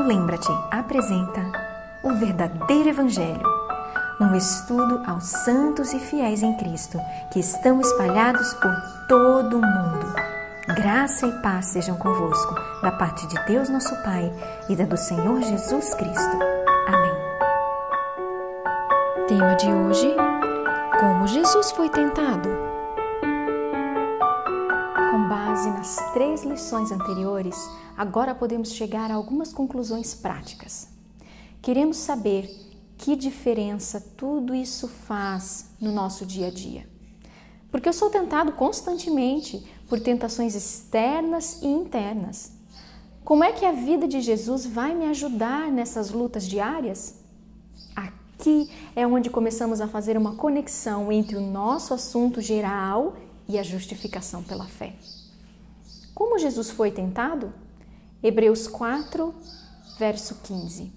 Lembra-te apresenta o verdadeiro Evangelho, um estudo aos santos e fiéis em Cristo que estão espalhados por todo o mundo. Graça e paz sejam convosco, da parte de Deus nosso Pai e da do Senhor Jesus Cristo. Amém. Tema de hoje: como Jesus foi tentado. Com base nas 3 lições anteriores, agora podemos chegar a algumas conclusões práticas. Queremos saber que diferença tudo isso faz no nosso dia a dia. Porque eu sou tentado constantemente por tentações externas e internas. Como é que a vida de Jesus vai me ajudar nessas lutas diárias? Aqui é onde começamos a fazer uma conexão entre o nosso assunto geral e a justificação pela fé. Como Jesus foi tentado? Hebreus 4, verso 15.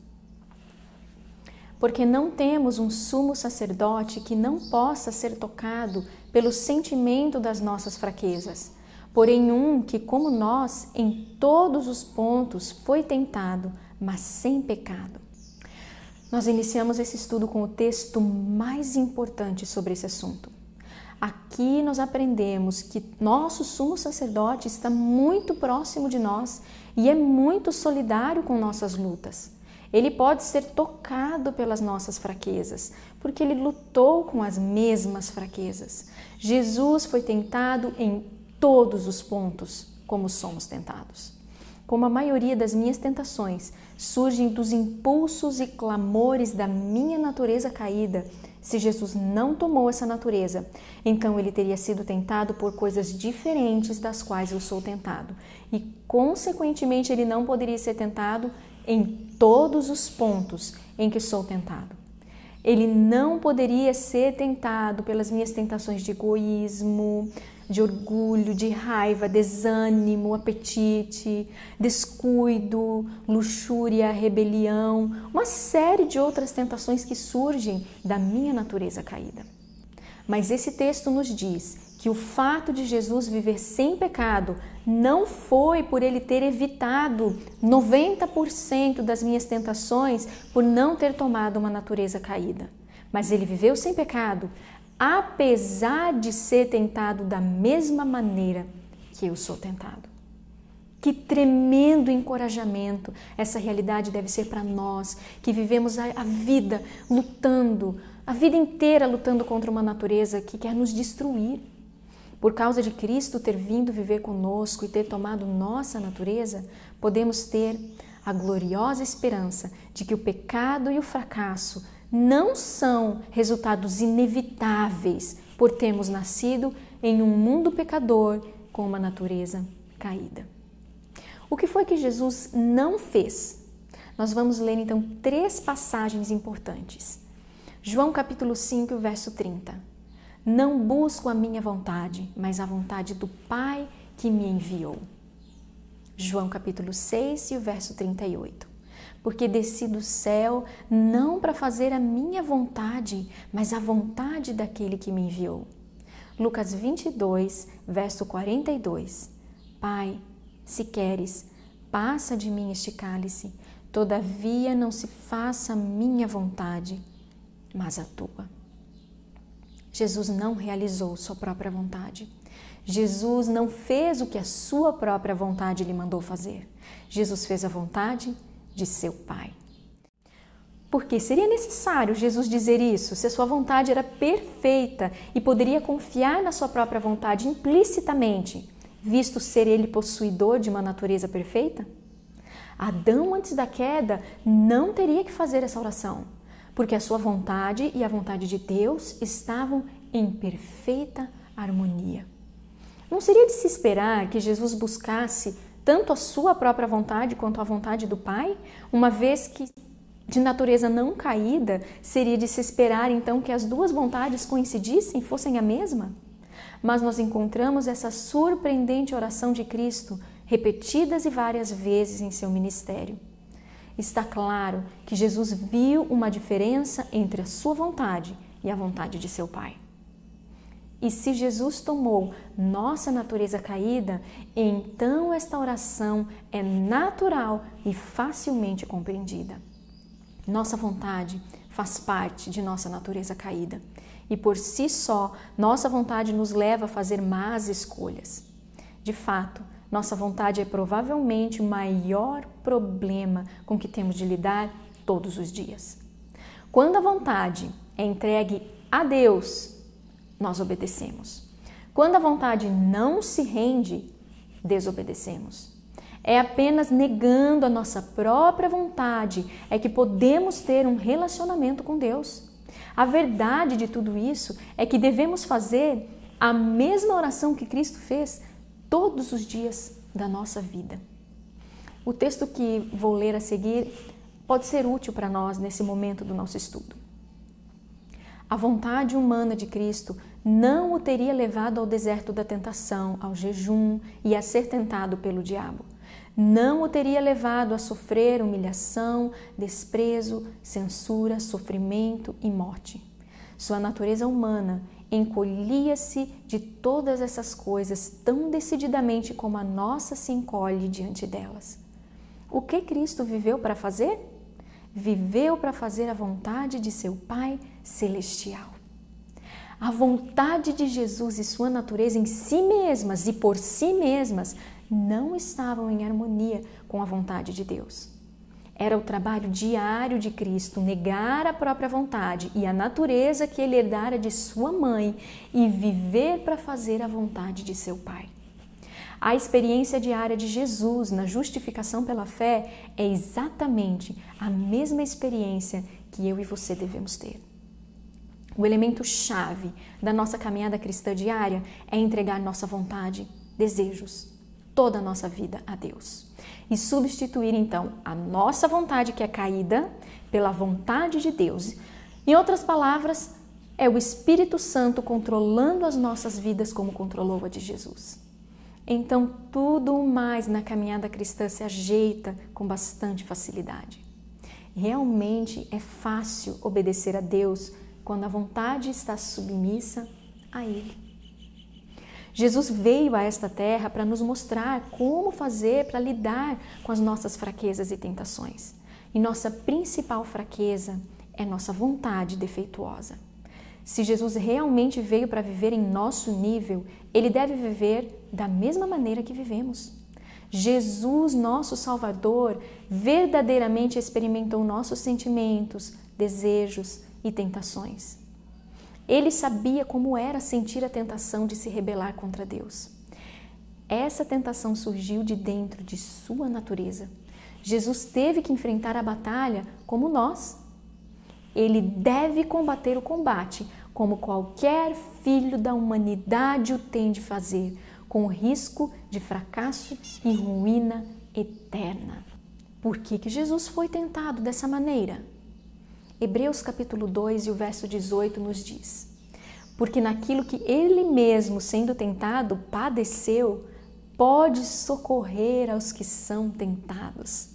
Porque não temos um sumo sacerdote que não possa ser tocado pelo sentimento das nossas fraquezas, porém um que, como nós, em todos os pontos foi tentado, mas sem pecado. Nós iniciamos esse estudo com o texto mais importante sobre esse assunto. Aqui nós aprendemos que nosso sumo sacerdote está muito próximo de nós e é muito solidário com nossas lutas. Ele pode ser tocado pelas nossas fraquezas, porque ele lutou com as mesmas fraquezas. Jesus foi tentado em todos os pontos, como somos tentados. Como a maioria das minhas tentações surgem dos impulsos e clamores da minha natureza caída, se Jesus não tomou essa natureza, então ele teria sido tentado por coisas diferentes das quais eu sou tentado. E, consequentemente, ele não poderia ser tentado em todos os pontos em que sou tentado. Ele não poderia ser tentado pelas minhas tentações de egoísmo, de orgulho, de raiva, desânimo, apetite, descuido, luxúria, rebelião, uma série de outras tentações que surgem da minha natureza caída. Mas esse texto nos diz que o fato de Jesus viver sem pecado não foi por ele ter evitado 90% das minhas tentações por não ter tomado uma natureza caída. Mas ele viveu sem pecado, apesar de ser tentado da mesma maneira que eu sou tentado. Que tremendo encorajamento essa realidade deve ser para nós, que vivemos a vida lutando, a vida inteira lutando contra uma natureza que quer nos destruir. Por causa de Cristo ter vindo viver conosco e ter tomado nossa natureza, podemos ter a gloriosa esperança de que o pecado e o fracasso não são resultados inevitáveis por termos nascido em um mundo pecador com uma natureza caída. O que foi que Jesus não fez? Nós vamos ler então 3 passagens importantes. João capítulo 5, verso 30. Não busco a minha vontade, mas a vontade do Pai que me enviou. João capítulo 6 e o verso 38. Porque desci do céu não para fazer a minha vontade, mas a vontade daquele que me enviou. Lucas 22, verso 42. Pai, se queres, passa de mim este cálice, todavia não se faça a minha vontade, mas a tua. Jesus não realizou sua própria vontade. Jesus não fez o que a sua própria vontade lhe mandou fazer. Jesus fez a vontade de seu Pai. Porque seria necessário Jesus dizer isso se a sua vontade era perfeita e poderia confiar na sua própria vontade implicitamente, visto ser ele possuidor de uma natureza perfeita? Adão, antes da queda, não teria que fazer essa oração, porque a sua vontade e a vontade de Deus estavam em perfeita harmonia. Não seria de se esperar que Jesus buscasse tanto a sua própria vontade quanto a vontade do Pai, uma vez que, de natureza não caída, seria de se esperar então que as duas vontades coincidissem, fossem a mesma? Mas nós encontramos essa surpreendente oração de Cristo, repetidas e várias vezes em seu ministério. Está claro que Jesus viu uma diferença entre a sua vontade e a vontade de seu Pai. E se Jesus tomou nossa natureza caída, então esta oração é natural e facilmente compreendida. Nossa vontade faz parte de nossa natureza caída e por si só, nossa vontade nos leva a fazer más escolhas. De fato, nossa vontade é provavelmente o maior problema com que temos de lidar todos os dias. Quando a vontade é entregue a Deus, nós obedecemos. Quando a vontade não se rende, desobedecemos. É apenas negando a nossa própria vontade é que podemos ter um relacionamento com Deus. A verdade de tudo isso é que devemos fazer a mesma oração que Cristo fez todos os dias da nossa vida. O texto que vou ler a seguir pode ser útil para nós nesse momento do nosso estudo. A vontade humana de Cristo não o teria levado ao deserto da tentação, ao jejum e a ser tentado pelo diabo. Não o teria levado a sofrer humilhação, desprezo, censura, sofrimento e morte. Sua natureza humana encolhia-se de todas essas coisas tão decididamente como a nossa se encolhe diante delas. O que Cristo viveu para fazer? Viveu para fazer a vontade de seu Pai Celestial. A vontade de Jesus e sua natureza em si mesmas e por si mesmas não estavam em harmonia com a vontade de Deus. Era o trabalho diário de Cristo negar a própria vontade e a natureza que ele herdara de sua mãe e viver para fazer a vontade de seu Pai. A experiência diária de Jesus na justificação pela fé é exatamente a mesma experiência que eu e você devemos ter. O elemento chave da nossa caminhada cristã diária é entregar nossa vontade, desejos, toda a nossa vida a Deus. E substituir então a nossa vontade que é caída pela vontade de Deus. Em outras palavras, é o Espírito Santo controlando as nossas vidas como controlou a de Jesus. Então, tudo mais na caminhada cristã se ajeita com bastante facilidade. Realmente é fácil obedecer a Deus quando a vontade está submissa a Ele. Jesus veio a esta terra para nos mostrar como fazer para lidar com as nossas fraquezas e tentações. E nossa principal fraqueza é nossa vontade defeituosa. Se Jesus realmente veio para viver em nosso nível, Ele deve viver da mesma maneira que vivemos. Jesus, nosso Salvador, verdadeiramente experimentou nossos sentimentos, desejos e tentações. Ele sabia como era sentir a tentação de se rebelar contra Deus. Essa tentação surgiu de dentro de sua natureza. Jesus teve que enfrentar a batalha como nós. Ele deve combater o combate como qualquer filho da humanidade o tem de fazer, com o risco de fracasso e ruína eterna. Por que Jesus foi tentado dessa maneira? Hebreus capítulo 2 e o verso 18 nos diz: porque naquilo que ele mesmo, sendo tentado, padeceu, pode socorrer aos que são tentados.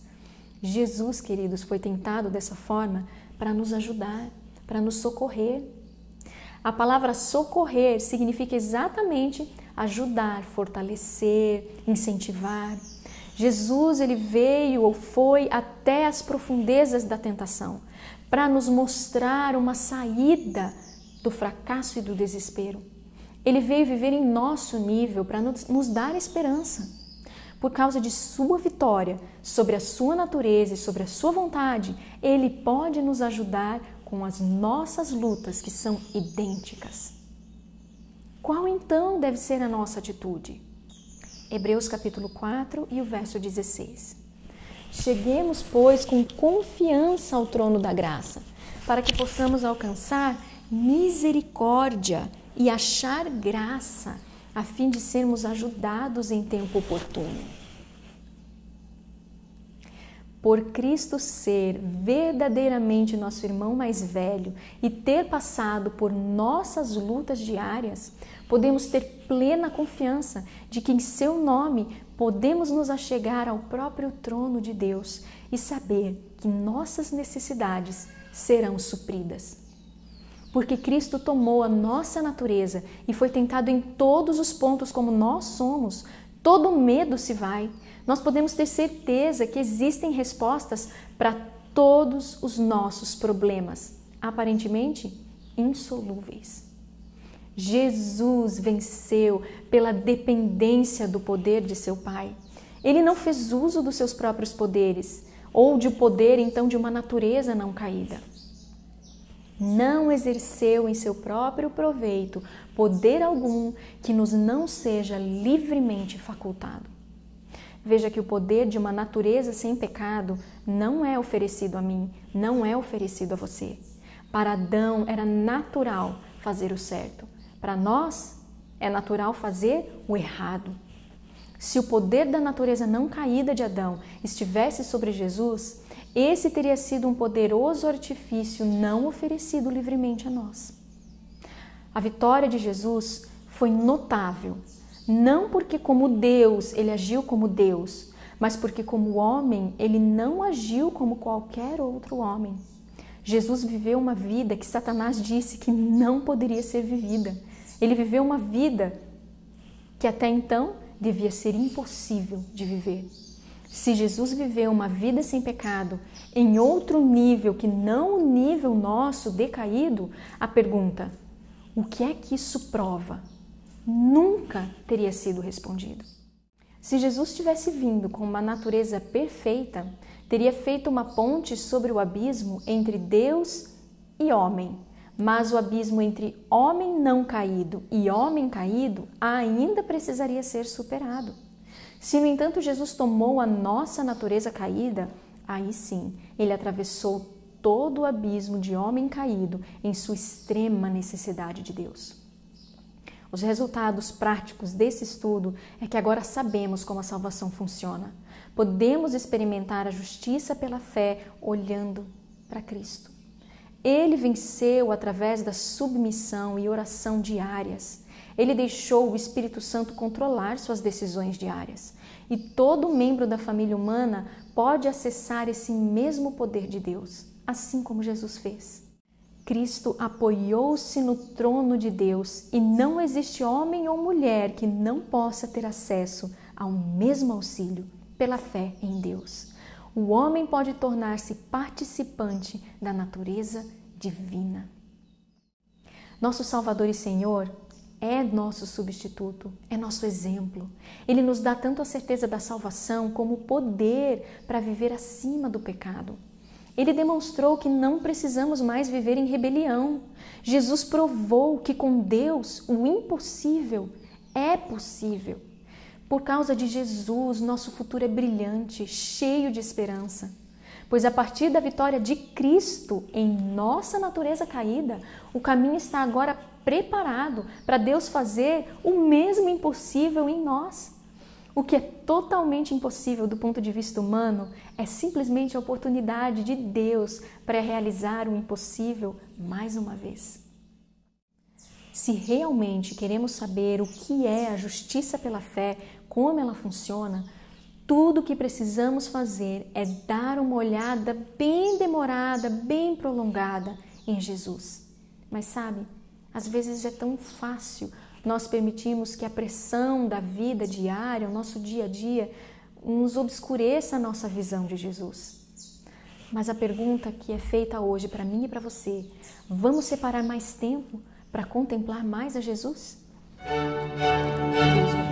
Jesus, queridos, foi tentado dessa forma para nos ajudar, para nos socorrer. A palavra socorrer significa exatamente ajudar, fortalecer, incentivar. Jesus, ele veio ou foi até as profundezas da tentação para nos mostrar uma saída do fracasso e do desespero. Ele veio viver em nosso nível para nos dar esperança. Por causa de sua vitória sobre a sua natureza e sobre a sua vontade, ele pode nos ajudar com as nossas lutas que são idênticas. Qual então deve ser a nossa atitude? Hebreus capítulo 4 e o verso 16. Cheguemos, pois, com confiança ao trono da graça, para que possamos alcançar misericórdia e achar graça, a fim de sermos ajudados em tempo oportuno. Por Cristo ser verdadeiramente nosso irmão mais velho e ter passado por nossas lutas diárias, podemos ter plena confiança de que em seu nome podemos nos achegar ao próprio trono de Deus e saber que nossas necessidades serão supridas. porque Cristo tomou a nossa natureza e foi tentado em todos os pontos como nós somos, todo medo se vai. Nós podemos ter certeza que existem respostas para todos os nossos problemas, aparentemente insolúveis. Jesus venceu pela dependência do poder de seu Pai. Ele não fez uso dos seus próprios poderes, ou de poder então de uma natureza não caída. Não exerceu em seu próprio proveito poder algum que nos não seja livremente facultado. Veja que o poder de uma natureza sem pecado não é oferecido a mim, não é oferecido a você. Para Adão era natural fazer o certo. Para nós é natural fazer o errado. Se o poder da natureza não caída de Adão estivesse sobre Jesus, esse teria sido um poderoso artifício não oferecido livremente a nós. A vitória de Jesus foi notável, não porque como Deus ele agiu como Deus, mas porque como homem ele não agiu como qualquer outro homem. Jesus viveu uma vida que Satanás disse que não poderia ser vivida. Ele viveu uma vida que até então devia ser impossível de viver. Se Jesus viveu uma vida sem pecado em outro nível que não o nível nosso decaído, a pergunta, o que é que isso prova? Nunca teria sido respondido. Se Jesus tivesse vindo com uma natureza perfeita, teria feito uma ponte sobre o abismo entre Deus e homem. Mas o abismo entre homem não caído e homem caído ainda precisaria ser superado. Se, no entanto, Jesus tomou a nossa natureza caída, aí sim, ele atravessou todo o abismo de homem caído em sua extrema necessidade de Deus. Os resultados práticos desse estudo é que agora sabemos como a salvação funciona. Podemos experimentar a justiça pela fé olhando para Cristo. Ele venceu através da submissão e oração diárias. Ele deixou o Espírito Santo controlar suas decisões diárias. E todo membro da família humana pode acessar esse mesmo poder de Deus, assim como Jesus fez. Cristo apoiou-se no trono de Deus e não existe homem ou mulher que não possa ter acesso ao mesmo auxílio pela fé em Deus. O homem pode tornar-se participante da natureza divina. Nosso Salvador e Senhor é nosso substituto, é nosso exemplo. Ele nos dá tanto a certeza da salvação como o poder para viver acima do pecado. Ele demonstrou que não precisamos mais viver em rebelião. Jesus provou que com Deus o impossível é possível. Por causa de Jesus, nosso futuro é brilhante, cheio de esperança. Pois a partir da vitória de Cristo em nossa natureza caída, o caminho está agora preparado para Deus fazer o mesmo impossível em nós. O que é totalmente impossível do ponto de vista humano é simplesmente a oportunidade de Deus para realizar o impossível mais uma vez. Se realmente queremos saber o que é a justiça pela fé, como ela funciona, tudo o que precisamos fazer é dar uma olhada bem demorada, bem prolongada em Jesus. Mas sabe, às vezes é tão fácil nós permitimos que a pressão da vida diária, o nosso dia a dia, nos obscureça a nossa visão de Jesus. Mas a pergunta que é feita hoje para mim e para você, vamos separar mais tempo para contemplar mais a Jesus? Deus